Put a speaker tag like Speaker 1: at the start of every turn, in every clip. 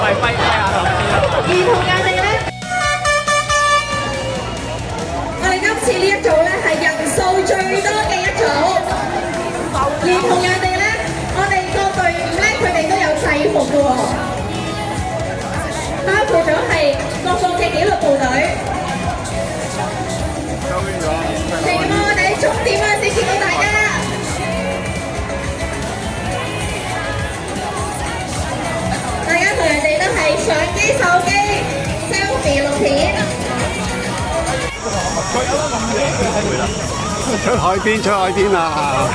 Speaker 1: 兒童界地咧，我哋今次呢一組咧係人數最多嘅一組。兒童界地咧，我哋個隊伍咧佢哋都有制服嘅喎，包括咗係各個嘅紀律部隊。期望我哋喺終點嗰陣時見到大家。大家同人哋都係相機、手機、selfie 錄片。
Speaker 2: 出海邊，出海邊啊！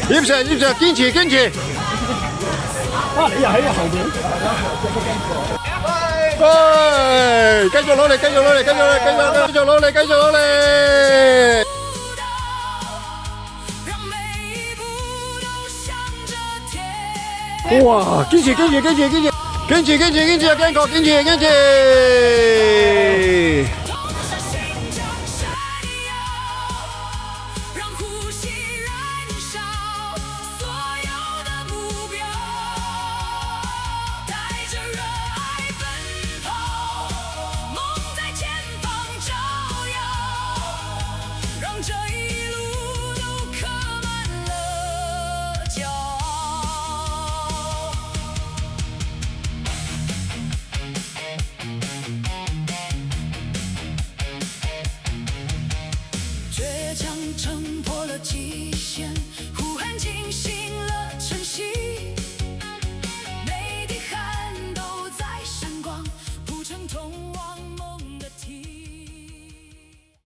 Speaker 2: 葉 Sir， 葉 Sir， 堅持，堅持。啊！你又喺後邊。喂！繼續努力，繼續努力，繼續努力，繼續努力，繼續努力。哇！堅持，堅持，堅持，堅持，堅持，堅持，堅持啊！堅確，堅持，堅持。
Speaker 3: 撑破了极限，呼喊惊醒了晨曦，每滴汗都在闪光，铺成通往